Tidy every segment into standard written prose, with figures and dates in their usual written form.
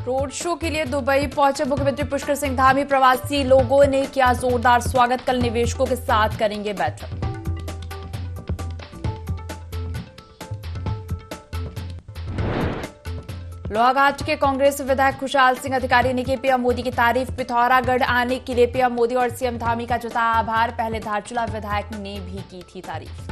Road show के लिए Dubai पहुंचे मुख्यमंत्री पुष्कर सिंह धामी। प्रवासी लोगों ने किया जोरदार स्वागत। कल निवेशकों के साथ करेंगे बैठक। लोहाघाट के कांग्रेस विधायक खुशहाल सिंह अधिकारी ने की पीएम मोदी की तारीफ। पिथौरागढ़ आने के लिए पीएम मोदी और सीएम धामी का जताया आभार। पहले धारचूला विधायक ने भी की थी तारीफ।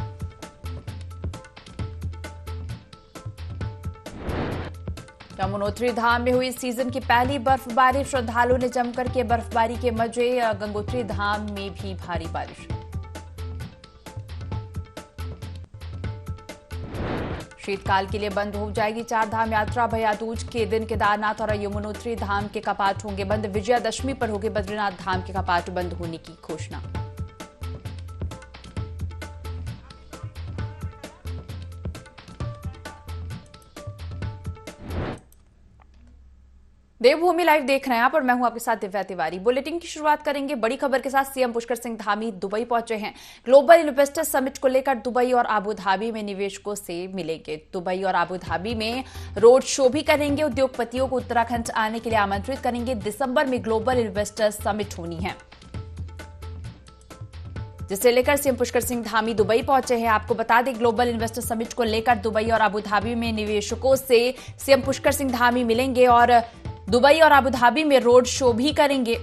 यमुनोत्री धाम में हुई सीजन की पहली बर्फबारी। श्रद्धालुओं ने जमकर के बर्फबारी के मजे। गंगोत्री धाम में भी भारी बारिश। शीतकाल के लिए बंद हो जाएगी चार धाम यात्रा। भैया दूज के दिन केदारनाथ और यमुनोत्री धाम के कपाट होंगे बंद। विजयादशमी पर होगी बद्रीनाथ धाम के कपाट बंद होने की घोषणा। देवभूमि लाइव देख रहे हैं आप और मैं हूं आपके साथ दिव्या तिवारी। बुलेटिन की शुरुआत करेंगे बड़ी खबर के साथ। सीएम पुष्कर सिंह धामी दुबई पहुंचे हैं। ग्लोबल इन्वेस्टर समिट को लेकर दुबई और आबू धाबी में निवेशकों से मिलेंगे। दुबई और आबू धाबी में रोड शो भी करेंगे। उद्योगपतियों को उत्तराखंड आने के लिए आमंत्रित करेंगे। दिसंबर में ग्लोबल इन्वेस्टर समिट होनी है, जिसे लेकर सीएम पुष्कर सिंह धामी दुबई पहुंचे हैं। आपको बता दें, ग्लोबल इन्वेस्टर समिट को लेकर दुबई और आबू धाबी में निवेशकों से सीएम पुष्कर सिंह धामी मिलेंगे और दुबई और आबू धाबी में रोड शो भी करेंगे।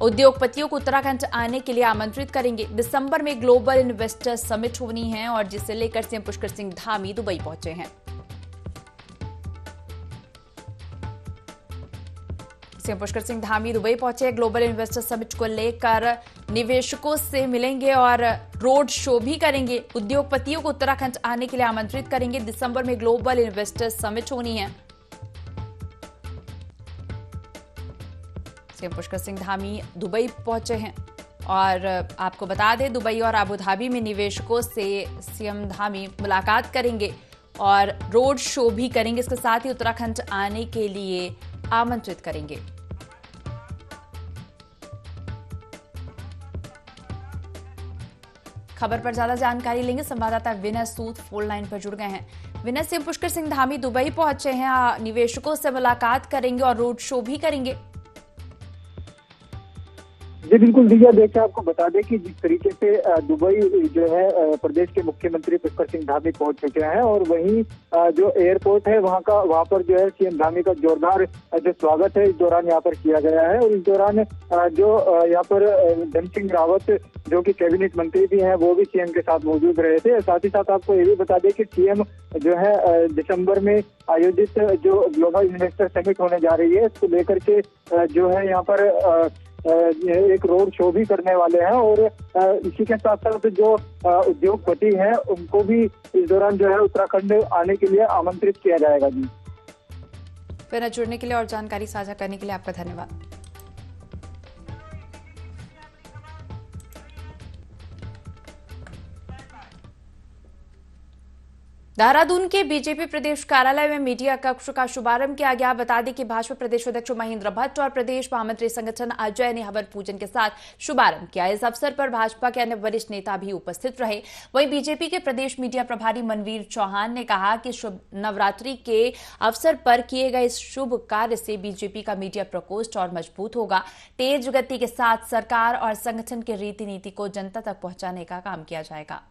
उद्योगपतियों को उत्तराखंड आने के लिए आमंत्रित करेंगे। दिसंबर में ग्लोबल इन्वेस्टर समिट होनी है और जिसे लेकर सीएम पुष्कर सिंह धामी दुबई पहुंचे हैं। सीएम पुष्कर सिंह धामी दुबई पहुंचे। ग्लोबल इन्वेस्टर समिट को लेकर निवेशकों से मिलेंगे और रोड शो भी करेंगे। उद्योगपतियों को उत्तराखंड आने के लिए आमंत्रित करेंगे। दिसंबर में ग्लोबल इन्वेस्टर समिट होनी है। सीएम पुष्कर सिंह धामी दुबई पहुंचे हैं और आपको बता दें, दुबई और आबू धाबी में निवेशकों से सीएम धामी मुलाकात करेंगे और रोड शो भी करेंगे। इसके साथ ही उत्तराखंड आने के लिए आमंत्रित करेंगे। खबर पर ज्यादा जानकारी लेंगे। संवाददाता विनय सूद फोन लाइन पर जुड़ गए हैं। विनय, सीएम पुष्कर सिंह धामी दुबई पहुंचे हैं, निवेशकों से मुलाकात करेंगे और रोड शो भी करेंगे। जी बिल्कुल दिव्या, देखिए आपको बता दें कि जिस तरीके से दुबई जो है प्रदेश के मुख्यमंत्री पुष्कर सिंह धामी पहुंच चुके हैं और वहीं जो एयरपोर्ट है वहां पर जो है सीएम धामी का जोरदार जो स्वागत है इस दौरान यहाँ पर किया गया है। और इस दौरान जो यहाँ पर धन सिंह रावत जो कि कैबिनेट मंत्री भी हैं वो भी सीएम के साथ मौजूद रहे थे। साथ ही साथ आपको ये भी बता दें कि सीएम जो है दिसंबर में आयोजित जो ग्लोबल इन्वेस्टर समिट होने जा रही है इसको लेकर के जो है यहाँ पर एक रोड शो भी करने वाले हैं और इसी के साथ साथ जो उद्योगपति हैं उनको भी इस दौरान जो है उत्तराखंड आने के लिए आमंत्रित किया जाएगा। जी फिर जुड़ने के लिए और जानकारी साझा करने के लिए आपका धन्यवाद। देहरादून के बीजेपी प्रदेश कार्यालय में मीडिया कक्ष का शुभारंभ किया गया। बता दें कि भाजपा प्रदेश अध्यक्ष महेंद्र भट्ट और प्रदेश महामंत्री संगठन अजय ने हवन पूजन के साथ शुभारंभ किया। इस अवसर पर भाजपा के अन्य वरिष्ठ नेता भी उपस्थित रहे। वहीं बीजेपी के प्रदेश मीडिया प्रभारी मनवीर चौहान ने कहा कि नवरात्रि के अवसर पर किए गए इस शुभ कार्य से बीजेपी का मीडिया प्रकोष्ठ और मजबूत होगा। तेज गति के साथ सरकार और संगठन की रीति नीति को जनता तक पहुंचाने का काम किया जाएगा।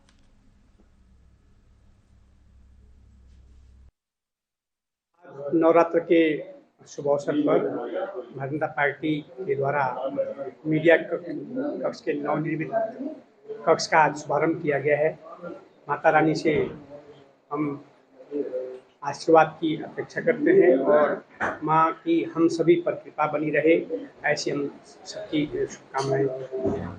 नवरात्र के शुभ अवसर पर भारतीय जनता पार्टी के द्वारा मीडिया कक्ष के नवनिर्मित कक्ष का आज शुभारंभ किया गया है। माता रानी से हम आशीर्वाद की अपेक्षा करते हैं और माँ की हम सभी पर कृपा बनी रहे, ऐसी हम सबकी शुभकामनाएं।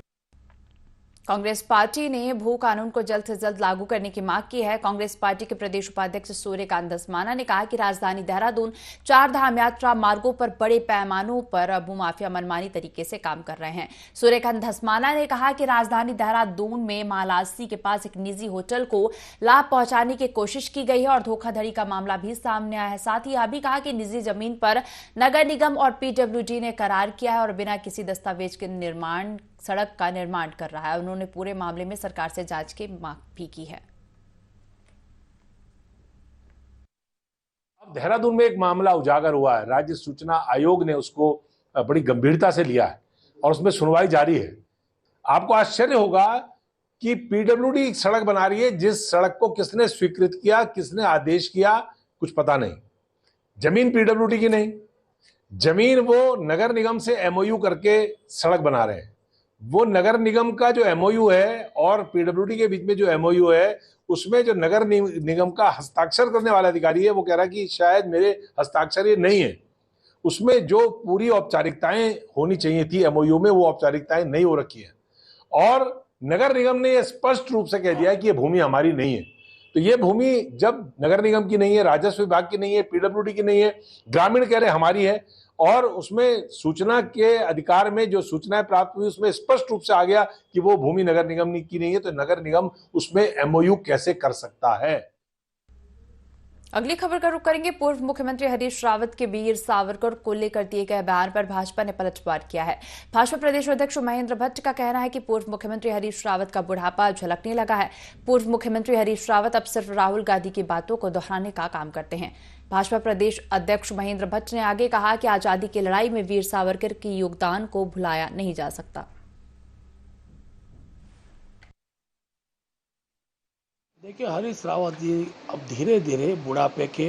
कांग्रेस पार्टी ने भू कानून को जल्द से जल्द लागू करने की मांग की है। कांग्रेस पार्टी के प्रदेश उपाध्यक्ष सूर्यकांत धस्माना ने कहा कि राजधानी देहरादून चार धाम यात्रा मार्गों पर बड़े पैमानों पर भूमाफिया मनमानी तरीके से काम कर रहे हैं। सूर्यकांत धस्माना ने कहा कि राजधानी देहरादून में मालासी के पास एक निजी होटल को लाभ पहुंचाने की कोशिश की गई है और धोखाधड़ी का मामला भी सामने आया है। साथ ही यह भी कहा कि निजी जमीन पर नगर निगम और पीडब्ल्यूडी ने करार किया है और बिना किसी दस्तावेज के सड़क का निर्माण कर रहा है। उन्होंने पूरे मामले में सरकार से जांच की मांग भी की है। अब देहरादून में एक मामला उजागर हुआ है, राज्य सूचना आयोग ने उसको बड़ी गंभीरता से लिया है और उसमें सुनवाई जारी है। आपको आश्चर्य होगा कि पीडब्ल्यूडी एक सड़क बना रही है, जिस सड़क को किसने स्वीकृत किया, किसने आदेश किया, कुछ पता नहीं। जमीन पीडब्ल्यूडी की नहीं, जमीन वो नगर निगम से एमओयू करके सड़क बना रहे हैं। वो नगर निगम का जो एमओयू है और पीडब्ल्यूडी के बीच में जो एमओयू है, उसमें जो नगर निगम का हस्ताक्षर करने वाला अधिकारी है, वो कह रहा है कि शायद मेरे हस्ताक्षर ये नहीं है। उसमें जो पूरी औपचारिकताएं होनी चाहिए थी एमओयू में, वो औपचारिकताएं नहीं हो रखी है और नगर निगम ने यह स्पष्ट रूप से कह दिया है कि यह भूमि हमारी नहीं है। तो ये भूमि जब नगर निगम की नहीं है, राजस्व विभाग की नहीं है, पीडब्ल्यूडी की नहीं है, ग्रामीण कह रहे हमारी है और उसमें सूचना के अधिकार में जो सूचनाएं प्राप्त हुई उसमें स्पष्ट रूप से आ गया कि वो भूमि नगर निगम की नहीं है, तो नगर निगम उसमें एमओयू कैसे कर सकता है। अगली खबर का रुख करेंगे। पूर्व मुख्यमंत्री हरीश रावत के वीर सावरकर को लेकर दिए गए बयान पर भाजपा ने पलटवार किया है। भाजपा प्रदेश अध्यक्ष महेंद्र भट्ट का कहना है कि पूर्व मुख्यमंत्री हरीश रावत का बुढ़ापा झलकने लगा है। पूर्व मुख्यमंत्री हरीश रावत अब सिर्फ राहुल गांधी की बातों को दोहराने का काम करते हैं। भाजपा प्रदेश अध्यक्ष महेंद्र भट्ट ने आगे कहा कि आजादी की लड़ाई में वीर सावरकर के योगदान को भुलाया नहीं जा सकता। देखिए, हरीश रावत जी अब धीरे धीरे बुढ़ापे के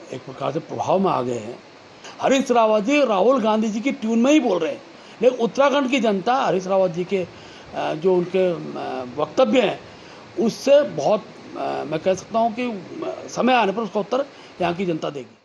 एक प्रकार से प्रभाव में आ गए हैं। हरीश रावत जी राहुल गांधी जी की ट्यून में ही बोल रहे हैं, लेकिन उत्तराखंड की जनता हरीश रावत जी के जो उनके वक्तव्य हैं उससे बहुत मैं कह सकता हूं कि समय आने पर उसका उत्तर यहाँ की जनता देगी।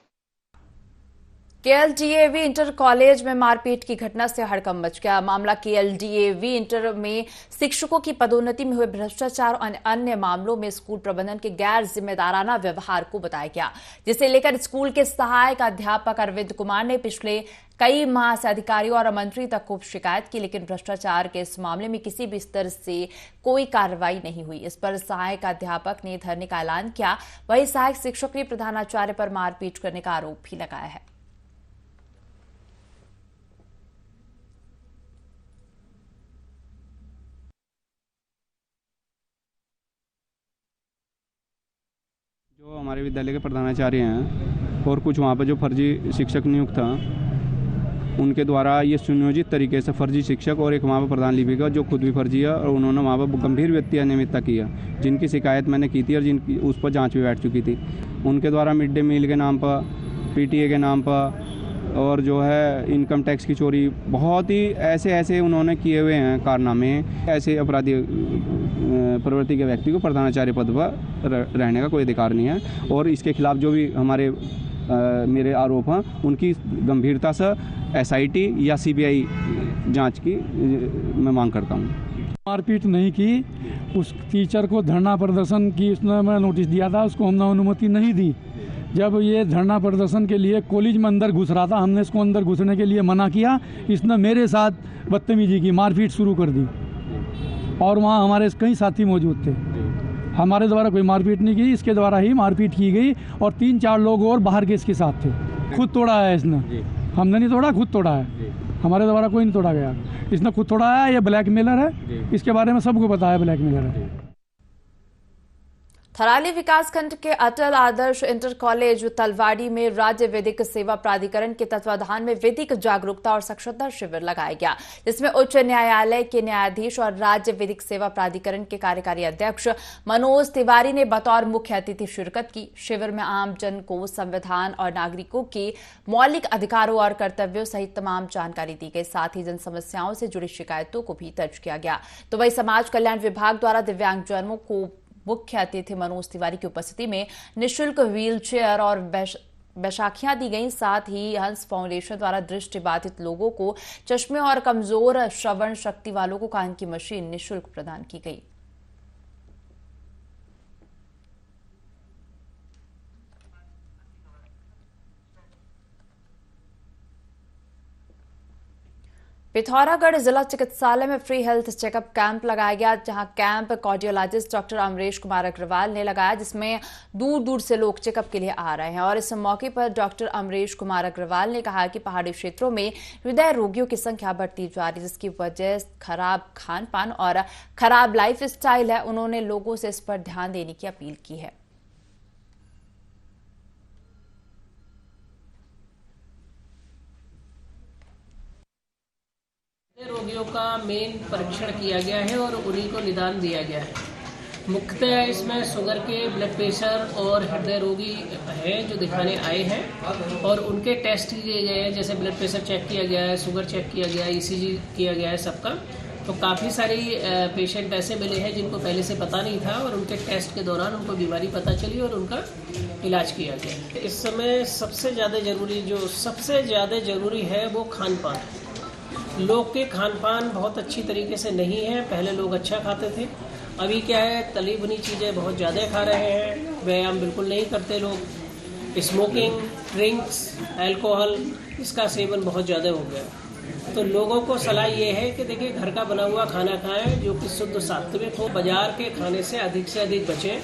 केएलडीएवी इंटर कॉलेज में मारपीट की घटना से हड़कंप मच गया। मामला केएलडीएवी इंटर में शिक्षकों की पदोन्नति में हुए भ्रष्टाचार और अन्य मामलों में स्कूल प्रबंधन के गैर जिम्मेदाराना व्यवहार को बताया गया, जिसे लेकर स्कूल के सहायक अध्यापक अरविंद कुमार ने पिछले कई माह से अधिकारियों और मंत्री तक खूब शिकायत की, लेकिन भ्रष्टाचार के इस मामले में किसी भी स्तर से कोई कार्रवाई नहीं हुई। इस पर सहायक अध्यापक ने धरने का ऐलान किया। वहीं सहायक शिक्षक ने प्रधानाचार्य पर मारपीट करने का आरोप भी लगाया है। जो हमारे विद्यालय के प्रधानाचार्य हैं और कुछ वहाँ पर जो फर्जी शिक्षक नियुक्त था, उनके द्वारा ये सुनियोजित तरीके से फर्जी शिक्षक और एक वहाँ पर प्रधान लिपिका जो खुद भी फर्जी है, और उन्होंने वहाँ पर गंभीर व्यक्ति अनियमितता किया, जिनकी शिकायत मैंने की थी और जिनकी उस पर जांच भी बैठ चुकी थी। उनके द्वारा मिड डे मील के नाम पर, पीटीए के नाम पर और जो है इनकम टैक्स की चोरी, बहुत ही ऐसे उन्होंने किए हुए हैं कारनामे। ऐसे अपराधी प्रवृत्ति के व्यक्ति को प्रधानाचार्य पद पर रहने का कोई अधिकार नहीं है और इसके खिलाफ जो भी मेरे आरोप हैं उनकी गंभीरता से एसआईटी या सीबीआई जांच की मैं मांग करता हूं। मारपीट नहीं की, उस टीचर को धरना प्रदर्शन की उसने मैं नोटिस दिया था, उसको हमने अनुमति नहीं दी। जब ये धरना प्रदर्शन के लिए कॉलेज में अंदर घुस रहा था, हमने इसको अंदर घुसने के लिए मना किया। इसने मेरे साथ बदतमीजी की, मारपीट शुरू कर दी और वहाँ हमारे कई साथी मौजूद थे। हमारे द्वारा कोई मारपीट नहीं की, इसके द्वारा ही मारपीट की गई और 3-4 लोग और बाहर के इसके साथ थे। खुद तोड़ा है इसने, हमने नहीं तोड़ा, खुद तोड़ा है। हमारे द्वारा कोई नहीं तोड़ा गया, इसने खुद तोड़ा है। ये ब्लैकमेलर है, इसके बारे में सबको पता है, ब्लैकमेलर है। थराली विकासखंड के अटल आदर्श इंटर कॉलेज तलवाड़ी में राज्य विधिक सेवा प्राधिकरण के तत्वाधान में विधिक जागरूकता और साक्षरता शिविर लगाया गया, जिसमें उच्च न्यायालय के न्यायाधीश और राज्य विधिक सेवा प्राधिकरण के कार्यकारी अध्यक्ष मनोज तिवारी ने बतौर मुख्य अतिथि शिरकत की। शिविर में आम जन को संविधान और नागरिकों के मौलिक अधिकारों और कर्तव्यों सहित तमाम जानकारी दी गई। साथ ही जन समस्याओं से जुड़ी शिकायतों को भी दर्ज किया गया। तो वही समाज कल्याण विभाग द्वारा दिव्यांगजनों को मुख्य अतिथि मनोज तिवारी की उपस्थिति में निःशुल्क व्हीलचेयर और बैसाखियां दी गईं। साथ ही हंस फाउंडेशन द्वारा दृष्टिबाधित लोगों को चश्मे और कमजोर श्रवण शक्ति वालों को कान की मशीन निःशुल्क प्रदान की गई। पिथौरागढ़ जिला चिकित्सालय में फ्री हेल्थ चेकअप कैंप लगाया गया, जहां camp cardiologist doctor Amresh Kumar Agarwal ने लगाया, जिसमें दूर दूर से लोग चेकअप के लिए आ रहे हैं। और इस मौके पर डॉक्टर अमरेश कुमार अग्रवाल ने कहा कि पहाड़ी क्षेत्रों में हृदय रोगियों की संख्या बढ़ती जा रही है, जिसकी वजह खराब खान पान और खराब लाइफ स्टाइल है। उन्होंने लोगों से इस पर ध्यान देने की अपील की है। रोगियों का मेन परीक्षण किया गया है और उन्हीं को निदान दिया गया है। मुख्यतः इसमें शुगर के, ब्लड प्रेशर और हृदय रोगी हैं जो दिखाने आए हैं और उनके टेस्ट किए गए हैं, जैसे ब्लड प्रेशर चेक किया गया है, शुगर चेक किया गया है, ECG किया गया है सबका। तो काफ़ी सारी पेशेंट ऐसे मिले हैं जिनको पहले से पता नहीं था और उनके टेस्ट के दौरान उनको बीमारी पता चली और उनका इलाज किया गया। इस समय सबसे ज़्यादा ज़रूरी है वो खान पान। लोग के खान पान बहुत अच्छी तरीके से नहीं है। पहले लोग अच्छा खाते थे, अभी क्या है, तली भुनी चीज़ें बहुत ज़्यादा खा रहे हैं, व्यायाम बिल्कुल नहीं करते लोग, स्मोकिंग, ड्रिंक्स, अल्कोहल, इसका सेवन बहुत ज़्यादा हो गया। तो लोगों को सलाह ये है कि देखिए, घर का बना हुआ खाना खाएं जो कि शुद्ध सात्विक हो। बाजार के खाने से अधिक बचें,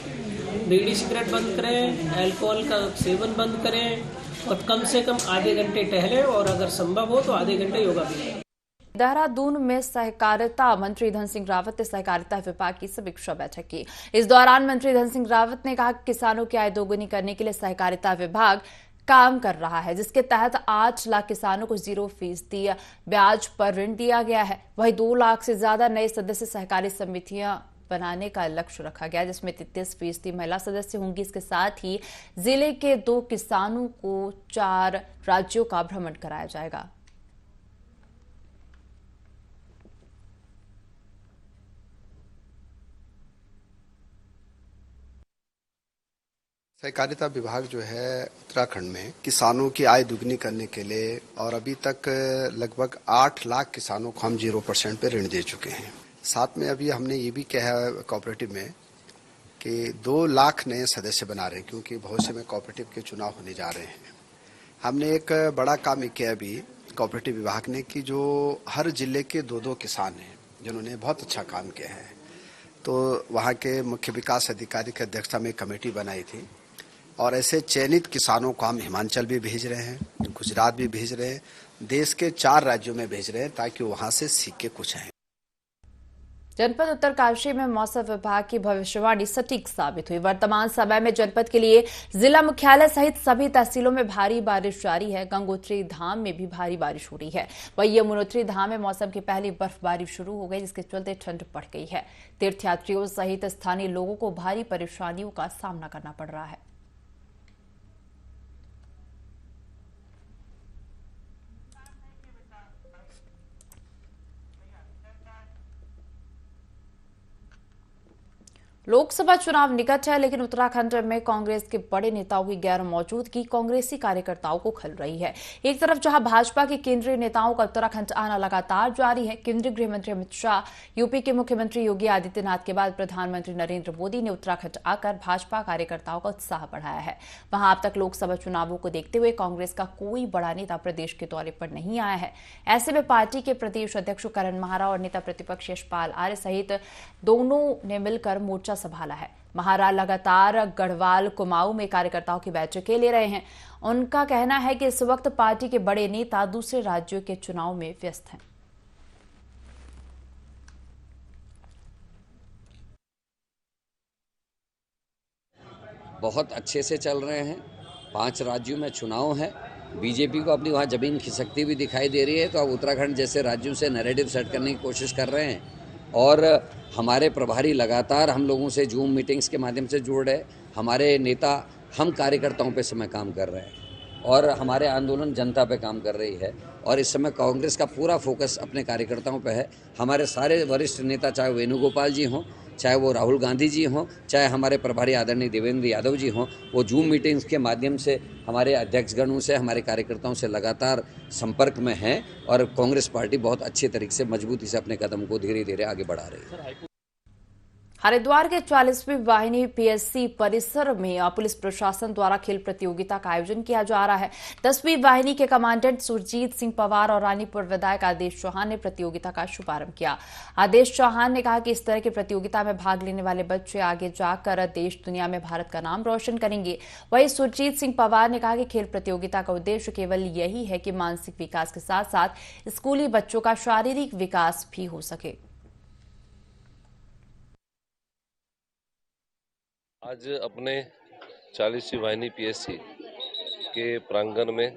बीड़ी सिगरेट बंद करें, अल्कोहल का सेवन बंद करें और कम से कम आधे घंटे टहलें और अगर संभव हो तो आधे घंटे योगा भी करें। देहरादून में सहकारिता मंत्री धन सिंह रावत ने सहकारिता विभाग की समीक्षा बैठक की। इस दौरान मंत्री धन सिंह रावत ने कहा कि किसानों की आय दोगुनी करने के लिए सहकारिता विभाग काम कर रहा है, जिसके तहत 8 लाख किसानों को 0% ब्याज पर ऋण दिया गया है। वहीं 2 लाख से ज्यादा नए सदस्य सहकारी समितियां बनाने का लक्ष्य रखा गया, जिसमें 33% महिला सदस्य होंगी। इसके साथ ही जिले के 2 किसानों को 4 राज्यों का भ्रमण कराया जाएगा। सहकारिता विभाग जो है उत्तराखंड में किसानों की आय दुगनी करने के लिए और अभी तक लगभग 8 लाख किसानों को हम 0% पे ऋण दे चुके हैं। साथ में अभी हमने ये भी कहा कोऑपरेटिव में कि 2 लाख नए सदस्य बना रहे हैं, क्योंकि भविष्य में कोऑपरेटिव के चुनाव होने जा रहे हैं। हमने एक बड़ा काम किया अभी कोऑपरेटिव विभाग ने कि जो हर जिले के 2-2 किसान हैं जिन्होंने बहुत अच्छा काम किया है, तो वहाँ के मुख्य विकास अधिकारी की अध्यक्षता में कमेटी बनाई थी और ऐसे चयनित किसानों को हम हिमाचल भी भेज रहे हैं, गुजरात भी भेज रहे हैं, देश के 4 राज्यों में भेज रहे हैं ताकि वहां से सीख के कुछ आए। जनपद उत्तरकाशी में मौसम विभाग की भविष्यवाणी सटीक साबित हुई। वर्तमान समय में जनपद के लिए जिला मुख्यालय सहित सभी तहसीलों में भारी बारिश जारी है। गंगोत्री धाम में भी भारी बारिश हो रही है। वहीं यमुनोत्री धाम में मौसम की पहली बर्फबारी शुरू हो गई, जिसके चलते ठंड बढ़ गई है। तीर्थयात्रियों सहित स्थानीय लोगों को भारी परेशानियों का सामना करना पड़ रहा है। लोकसभा चुनाव निकट है, लेकिन उत्तराखंड में कांग्रेस के बड़े नेताओं की गैर मौजूदगी कांग्रेसी कार्यकर्ताओं को खल रही है। एक तरफ जहां भाजपा के केंद्रीय नेताओं का उत्तराखंड आना लगातार जारी है, केंद्रीय गृह मंत्री अमित शाह, यूपी के मुख्यमंत्री योगी आदित्यनाथ के बाद प्रधानमंत्री नरेंद्र मोदी ने उत्तराखंड आकर भाजपा कार्यकर्ताओं का उत्साह बढ़ाया है। वहां अब तक लोकसभा चुनावों को देखते हुए कांग्रेस का कोई बड़ा नेता प्रदेश के दौरे पर नहीं आया है। ऐसे में पार्टी के प्रदेश अध्यक्ष करण महारा और नेता प्रतिपक्ष यशपाल आर्य सहित दोनों ने मिलकर मोर्चा संभाला है। महारा लगातार गढ़वाल, कुमाऊं में कार्यकर्ताओं की बैठकें ले रहे हैं। उनका कहना है कि इस वक्त पार्टी के बड़े नेता दूसरे राज्यों के चुनाव में व्यस्त हैं। बहुत अच्छे से चल रहे हैं। 5 राज्यों में चुनाव है। बीजेपी को अपनी वहाँ जमीन खिसकती भी दिखाई दे रही है, तो अब उत्तराखंड जैसे राज्यों से नैरेटिव सेट करने की कोशिश कर रहे हैं। और हमारे प्रभारी लगातार हम लोगों से जूम मीटिंग्स के माध्यम से जुड़ रहे। हमारे नेता हम कार्यकर्ताओं पे समय काम कर रहे हैं और हमारे आंदोलन जनता पे काम कर रही है। और इस समय कांग्रेस का पूरा फोकस अपने कार्यकर्ताओं पे है। हमारे सारे वरिष्ठ नेता, चाहे वेणुगोपाल जी हों, चाहे वो राहुल गांधी जी हों, चाहे हमारे प्रभारी आदरणीय देवेंद्र यादव जी हों, वो जूम मीटिंग्स के माध्यम से हमारे अध्यक्षगणों से, हमारे कार्यकर्ताओं से लगातार संपर्क में हैं और कांग्रेस पार्टी बहुत अच्छे तरीके से मजबूती से अपने कदम को धीरे धीरे आगे बढ़ा रही है। हरिद्वार के 40वीं वाहिनी PSC परिसर में पुलिस प्रशासन द्वारा खेल प्रतियोगिता का आयोजन किया जा रहा है। 10वीं वाहिनी के कमांडेंट सुरजीत सिंह पवार और रानीपुर विधायक आदेश चौहान ने प्रतियोगिता का शुभारंभ किया। आदेश चौहान ने कहा कि इस तरह की प्रतियोगिता में भाग लेने वाले बच्चे आगे जाकर देश दुनिया में भारत का नाम रोशन करेंगे। वहीं सुरजीत सिंह पवार ने कहा कि खेल प्रतियोगिता का उद्देश्य केवल यही है कि मानसिक विकास के साथ साथ स्कूली बच्चों का शारीरिक विकास भी हो सके। आज अपने 40वीं वाहिनी PSC के प्रांगण में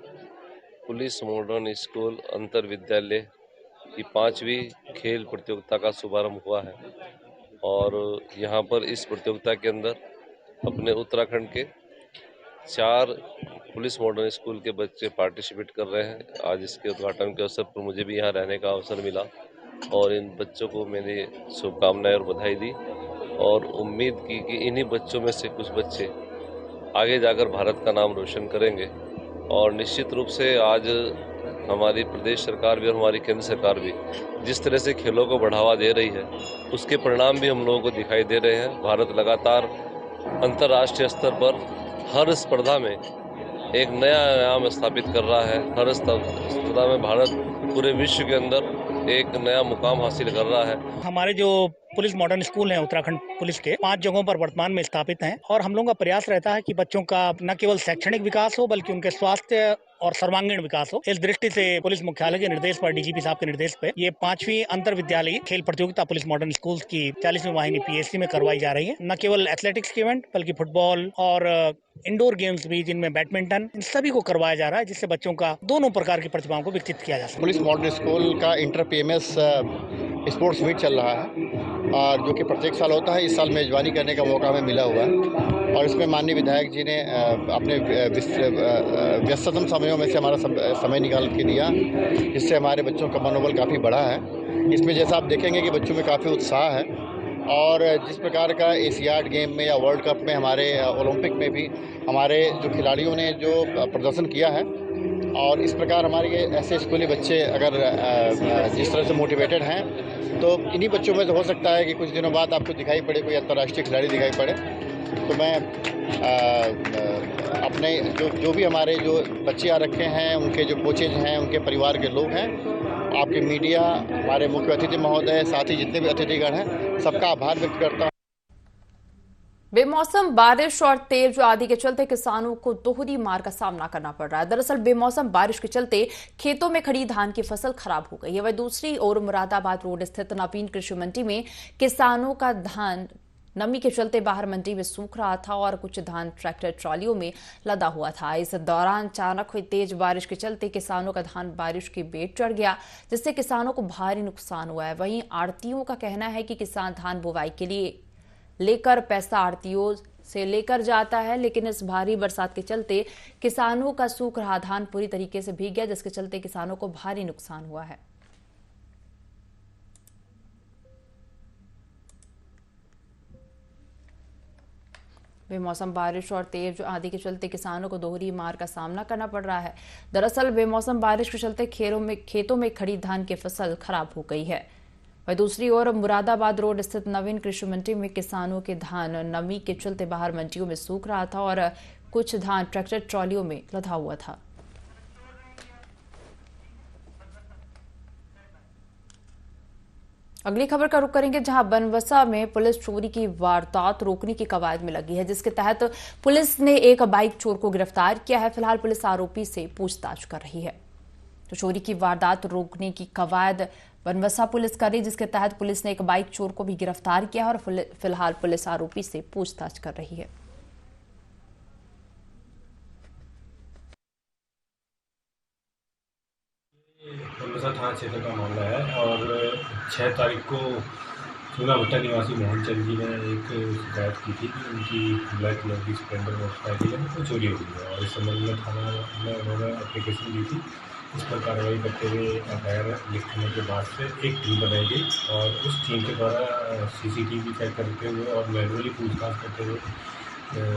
पुलिस मॉडर्न स्कूल अंतर विद्यालय की 5वीं खेल प्रतियोगिता का शुभारंभ हुआ है और यहाँ पर इस प्रतियोगिता के अंदर अपने उत्तराखंड के 4 पुलिस मॉडर्न स्कूल के बच्चे पार्टिसिपेट कर रहे हैं। आज इसके उद्घाटन के अवसर पर मुझे भी यहाँ रहने का अवसर मिला और इन बच्चों को मैंने शुभकामनाएं और बधाई दी और उम्मीद की कि इन्हीं बच्चों में से कुछ बच्चे आगे जाकर भारत का नाम रोशन करेंगे। और निश्चित रूप से आज हमारी प्रदेश सरकार भी और हमारी केंद्र सरकार भी जिस तरह से खेलों को बढ़ावा दे रही है उसके परिणाम भी हम लोगों को दिखाई दे रहे हैं। भारत लगातार अंतर्राष्ट्रीय स्तर पर हर स्पर्धा में एक नया आयाम स्थापित कर रहा है। हर स्पर्धा में भारत पूरे विश्व के अंदर एक नया मुकाम हासिल कर रहा है। हमारे जो पुलिस मॉडर्न स्कूल हैं उत्तराखंड पुलिस के 5 जगहों पर वर्तमान में स्थापित हैं और हम लोगों का प्रयास रहता है कि बच्चों का न केवल शैक्षणिक विकास हो बल्कि उनके स्वास्थ्य और सर्वांगीण विकास हो। इस दृष्टि से पुलिस मुख्यालय के निर्देश पर डीजीपी साहब के निर्देश पे ये 5वीं अंतर विद्यालयी खेल प्रतियोगिता पुलिस मॉडर्न स्कूल की 40वीं वाहिनी पीएससी में करवाई जा रही है। न केवल एथलेटिक्स के इवेंट बल्कि फुटबॉल और इंडोर गेम्स भी जिनमें बैडमिंटन इन सभी को करवाया जा रहा है जिससे बच्चों का दोनों प्रकार की प्रतिभाओं को विकसित किया जा सके। पुलिस मॉडर्न स्कूल का इंटर पीएमएस स्पोर्ट्स मीट चल रहा है और जो कि प्रत्येक साल होता है। इस साल मेजबानी करने का मौका हमें मिला हुआ है और इसमें माननीय विधायक जी ने अपने व्यस्ततम समयों में से हमारा समय निकाल के दिया जिससे हमारे बच्चों का मनोबल काफ़ी बढ़ा है। इसमें जैसा आप देखेंगे कि बच्चों में काफ़ी उत्साह है और जिस प्रकार का एशियाड गेम में या वर्ल्ड कप में हमारे ओलंपिक में भी हमारे जो खिलाड़ियों ने जो प्रदर्शन किया है और इस प्रकार हमारे ऐसे स्कूली बच्चे अगर जिस तरह से मोटिवेटेड हैं तो इन्हीं बच्चों में से हो सकता है कि कुछ दिनों बाद आपको दिखाई पड़े कोई अंतर्राष्ट्रीय खिलाड़ी दिखाई पड़े। तो मैं अपने जो भी हमारे जो बच्चे आ रखे हैं उनके जो कोचेज हैं उनके परिवार के लोग हैं आपके मीडिया हमारे मुख्य अतिथि महोदय साथ ही जितने भी अतिथिगण हैं सबका आभार व्यक्त करता हूँ। बेमौसम बारिश और तेज आंधी के चलते किसानों को दोहरी मार का सामना करना पड़ रहा है। दरअसल बेमौसम बारिश के चलते खेतों में खड़ी धान की फसल खराब हो गई है। वहीं दूसरी ओर मुरादाबाद रोड स्थित नवीन कृषि मंडी में किसानों का धान नमी के चलते बाहर मंडी में सूख रहा था और कुछ धान ट्रैक्टर ट्रॉलियों में लदा हुआ था। इस दौरान अचानक हुई तेज बारिश के चलते किसानों का धान बारिश की बेट चढ़ गया जिससे किसानों को भारी नुकसान हुआ है। वहीं आड़तियों का कहना है कि किसान धान बुवाई के लिए लेकर पैसा आड़तियों से लेकर जाता है, लेकिन इस भारी बरसात के चलते किसानों का सूख रहा धान पूरी तरीके से भीग गया जिसके चलते किसानों को भारी नुकसान हुआ है। बेमौसम बारिश और तेज आंधी के चलते किसानों को दोहरी मार का सामना करना पड़ रहा है। दरअसल बेमौसम बारिश के चलते खेतों में खड़ी धान की फसल खराब हो गई है। वहीं दूसरी ओर मुरादाबाद रोड स्थित नवीन कृषि मंडी में किसानों के धान नमी के चलते बाहर मंडियों में सूख रहा था और कुछ धान ट्रैक्टर ट्रॉलियों में लदा हुआ था। अगली खबर का रुख करेंगे जहां बनवसा में पुलिस चोरी की वारदात रोकने की कवायद में लगी है जिसके तहत पुलिस ने एक बाइक चोर को गिरफ्तार किया है। फिलहाल पुलिस आरोपी से पूछताछ कर रही है। तो चोरी की वारदात रोकने की कवायद बनवसा पुलिस कर रही जिसके तहत पुलिस ने एक बाइक चोर को भी गिरफ्तार किया है और फिलहाल पुलिस आरोपी से पूछताछ कर रही है। बनवसा थाना क्षेत्र का मामला है और 6 तारीख को चूना भट्टा निवासी मोहन चंद जी ने एक शिकायत की थी कि उनकी ब्लैक कलर की स्प्लेंडर मोटरसाइकिल है वो चोरी हो गई है और इस संबंध में थाना में उन्होंने एप्लीकेशन दी थी। इस पर कार्रवाई करते हुए एफआईआर लिखने के बाद से एक टीम बनाई गई और उस टीम के द्वारा सीसीटीवी चेक करते हुए और मैनुअली पूछताछ करते हुए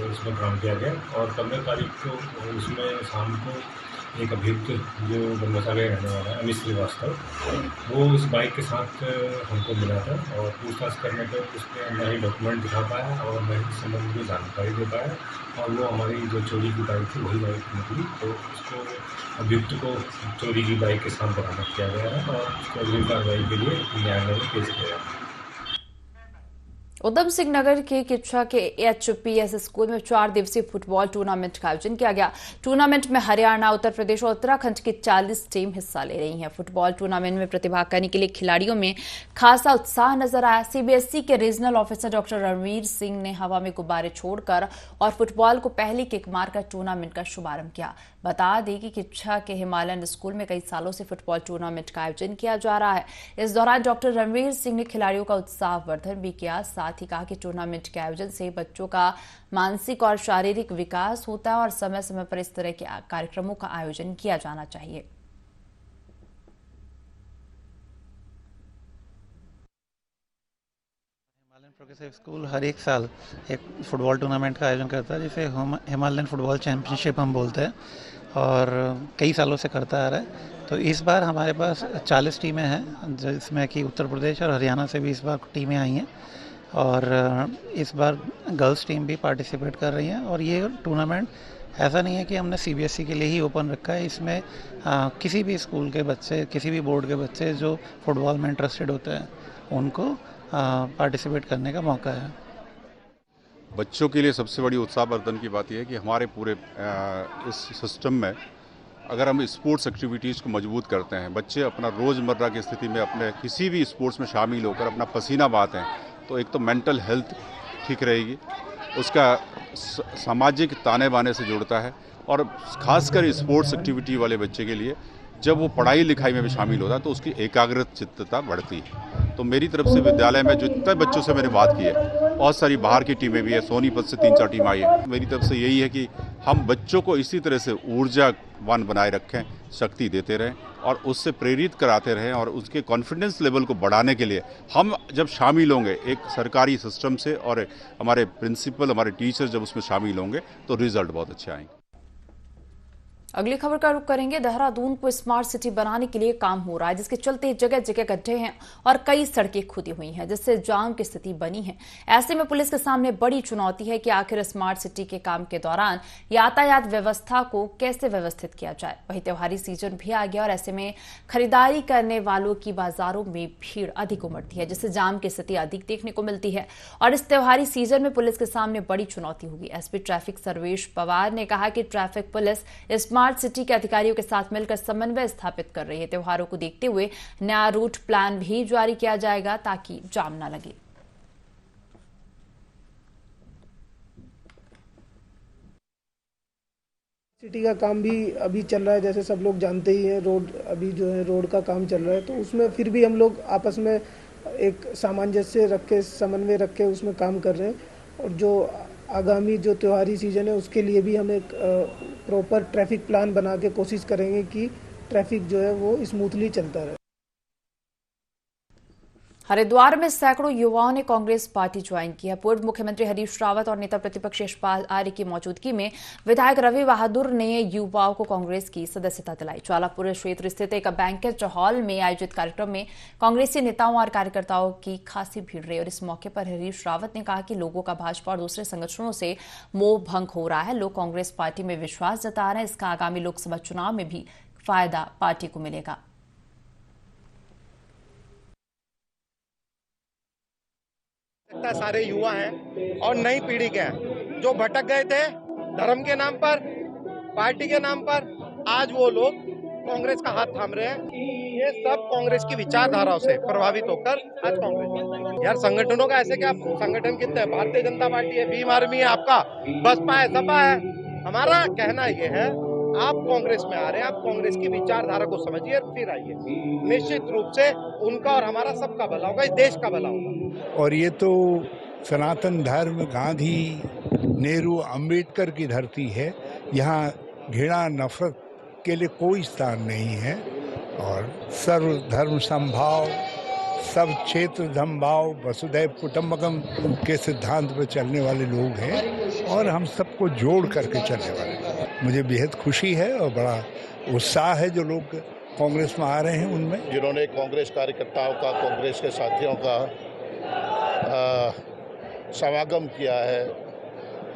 उसमें काम किया गया और 15 तारीख को उसमें शाम को एक अभियुक्त जो बनवसा का रहने वाला है अमित श्रीवास्तव वो इस बाइक के साथ हमको मिला था और पूछताछ करने पर उसने न ही डॉक्यूमेंट दिखा पाया और न ही इस संबंध में जानकारी दे पाया और वो हमारी जो चोरी की बाइक थी वही बाइक निकली। तो उसको अभियुक्त को चोरी की बाइक के साथ बरामद किया गया है और उसको अगली कार्रवाई के लिए न्यायालय में पेश किया गया। उधम सिंह नगर के किच्छा के HPS स्कूल में 4 दिवसीय फुटबॉल टूर्नामेंट का आयोजन किया गया। टूर्नामेंट में हरियाणा, उत्तर प्रदेश और उत्तराखंड की 40 टीम हिस्सा ले रही हैं। फुटबॉल टूर्नामेंट में प्रतिभाग करने के लिए खिलाड़ियों में खासा उत्साह नजर आया। CBSE के regional officer doctor Ranveer Singh ने हवा में गुब्बारे छोड़कर और फुटबॉल को पहली किक मारकर टूर्नामेंट का शुभारंभ किया। बता दें कि किच्छा के हिमालयन स्कूल में कई सालों से फुटबॉल टूर्नामेंट का आयोजन किया जा रहा है। इस दौरान डॉक्टर रणवीर सिंह ने खिलाड़ियों का उत्साहवर्धन भी किया। साथ ही कहा कि टूर्नामेंट के आयोजन से बच्चों का मानसिक और शारीरिक विकास होता है और समय समय पर इस तरह के कार्यक्रमों का आयोजन किया जाना चाहिए। प्रोग्रेसिव स्कूल हर एक साल एक फुटबॉल टूर्नामेंट का आयोजन करता है, जिसे हिमालयन फुटबॉल चैंपियनशिप हम बोलते हैं, और कई सालों से करता आ रहा है। तो इस बार हमारे पास 40 टीमें हैं, जिसमें कि उत्तर प्रदेश और हरियाणा से भी इस बार टीमें आई हैं, और इस बार गर्ल्स टीम भी पार्टिसिपेट कर रही हैं। और ये टूर्नामेंट ऐसा नहीं है कि हमने CBSE के लिए ही ओपन रखा है। इसमें किसी भी स्कूल के बच्चे, किसी भी बोर्ड के बच्चे जो फुटबॉल में इंटरेस्टेड होते हैं, उनको पार्टिसिपेट करने का मौका है। बच्चों के लिए सबसे बड़ी उत्साहवर्धन की बात यह है कि हमारे पूरे इस सिस्टम में अगर हम स्पोर्ट्स एक्टिविटीज़ को मजबूत करते हैं, बच्चे अपना रोज़मर्रा की स्थिति में अपने किसी भी स्पोर्ट्स में शामिल होकर अपना पसीना बहाते हैं, तो एक तो मेंटल हेल्थ ठीक रहेगी, उसका सामाजिक ताने बाने से जुड़ता है, और ख़ासकर स्पोर्ट्स एक्टिविटी वाले बच्चे के लिए जब वो पढ़ाई लिखाई में भी शामिल होता है तो उसकी एकाग्रता चित्तता बढ़ती है। तो मेरी तरफ से विद्यालय में जो जितने बच्चों से मैंने बात की है, बहुत सारी बाहर की टीमें भी है, सोनीपत से 3-4 टीम आई है। मेरी तरफ से यही है कि हम बच्चों को इसी तरह से ऊर्जावान बनाए रखें, शक्ति देते रहें और उससे प्रेरित कराते रहें, और उसके कॉन्फिडेंस लेवल को बढ़ाने के लिए हम जब शामिल होंगे एक सरकारी सिस्टम से, और हमारे प्रिंसिपल, हमारे टीचर जब उसमें शामिल होंगे तो रिजल्ट बहुत अच्छे आएंगे। अगली खबर का रुख करेंगे। देहरादून को स्मार्ट सिटी बनाने के लिए काम हो रहा है, जिसके चलते जगह जगह गड्ढे हैं और कई सड़कें खुदी हुई हैं, जिससे जाम की स्थिति बनी है। ऐसे में पुलिस के सामने बड़ी चुनौती है कि आखिर स्मार्ट सिटी के काम के दौरान यातायात व्यवस्था को कैसे व्यवस्थित किया जाए। वहीं त्योहारी सीजन भी आ गया और ऐसे में खरीदारी करने वालों की बाजारों में भीड़ अधिक उमड़ती है, जिससे जाम की स्थिति अधिक देखने को मिलती है। और इस त्योहारी सीजन में पुलिस के सामने बड़ी चुनौती होगी। SP ट्रैफिक सर्वेश पवार ने कहा कि ट्रैफिक पुलिस स्मार्ट सिटी के अधिकारियों के साथ मिलकर समन्वय स्थापित कर रही है। त्योहारों को देखते हुए नया रूट प्लान भी जारी किया जाएगा ताकि जाम न लगे। सिटी का काम भी अभी चल रहा है, जैसे सब लोग जानते ही हैं। रोड अभी जो है रोड का काम चल रहा है, तो उसमें फिर भी हम लोग आपस में एक सामंजस्य रख के, समन्वय रख के उसमें काम कर रहे हैं। और जो आगामी जो त्योहारी सीजन है उसके लिए भी हम एक प्रॉपर ट्रैफिक प्लान बना के कोशिश करेंगे कि ट्रैफिक जो है वो स्मूथली चलता रहे। हरिद्वार में सैकड़ों युवाओं ने कांग्रेस पार्टी ज्वाइन की है। पूर्व मुख्यमंत्री हरीश रावत और नेता प्रतिपक्ष यशपाल आर्य की मौजूदगी में विधायक रवि बहादुर ने युवाओं को कांग्रेस की सदस्यता दिलाई। ज्वालापुर क्षेत्र स्थित एक बैंकेट हॉल में आयोजित कार्यक्रम में कांग्रेसी नेताओं और कार्यकर्ताओं की खासी भीड़ रही और इस मौके पर हरीश रावत ने कहा कि लोगों का भाजपा और दूसरे संगठनों से मोह भंग हो रहा है। लोग कांग्रेस पार्टी में विश्वास जता रहे हैं। इसका आगामी लोकसभा चुनाव में भी फायदा पार्टी को मिलेगा। सारे युवा हैं और नई पीढ़ी के हैं जो भटक गए थे धर्म के नाम पर, पार्टी के नाम पर। आज वो लोग कांग्रेस का हाथ थाम रहे हैं। ये सब कांग्रेस की विचारधाराओं से प्रभावित होकर आज कांग्रेस। यार संगठनों का ऐसे क्या, संगठन कितने हैं? भारतीय जनता पार्टी है, भीम आर्मी है, आपका बसपा है, सपा है। हमारा कहना ये है, आप कांग्रेस में आ रहे हैं, आप कांग्रेस की विचारधारा को समझिए फिर आइए। निश्चित रूप से उनका और हमारा सबका भला होगा, इस देश का भला होगा। और ये तो सनातन धर्म, गांधी, नेहरू, अंबेडकर की धरती है। यहाँ घृणा, नफरत के लिए कोई स्थान नहीं है। और सर्व धर्म समभाव, सब क्षेत्र धमभाव, वसुधैव कुटुंबकम के सिद्धांत पर चलने वाले लोग हैं और हम सबको जोड़ करके चलने वाले हैं। मुझे बेहद खुशी है और बड़ा उत्साह है जो लोग कांग्रेस में आ रहे हैं उनमें। जिन्होंने कांग्रेस कार्यकर्ताओं का, कांग्रेस के साथियों का समागम किया है,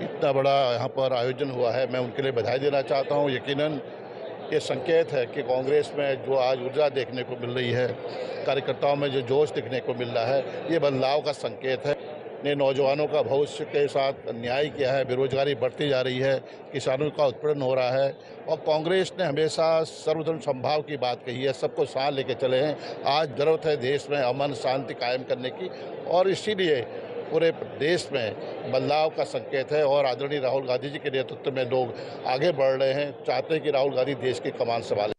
इतना बड़ा यहाँ पर आयोजन हुआ है, मैं उनके लिए बधाई देना चाहता हूँ। यकीनन ये संकेत है कि कांग्रेस में जो आज ऊर्जा देखने को मिल रही है, कार्यकर्ताओं में जो जोश देखने को मिल रहा है, ये बदलाव का संकेत है। ने नौजवानों का भविष्य के साथ अन्याय किया है, बेरोजगारी बढ़ती जा रही है, किसानों का उत्पीड़न हो रहा है और कांग्रेस ने हमेशा सर्वधर्म समभाव की बात कही है, सबको साथ लेके चले हैं। आज जरूरत है देश में अमन शांति कायम करने की और इसीलिए पूरे देश में बदलाव का संकेत है और आदरणीय राहुल गांधी जी के नेतृत्व में लोग आगे बढ़ रहे हैं, चाहते हैं कि राहुल गांधी देश की कमान संभालें।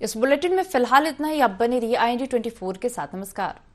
इस बुलेटिन में फिलहाल इतना ही। अब बने रहिए IND 24 के साथ। नमस्कार।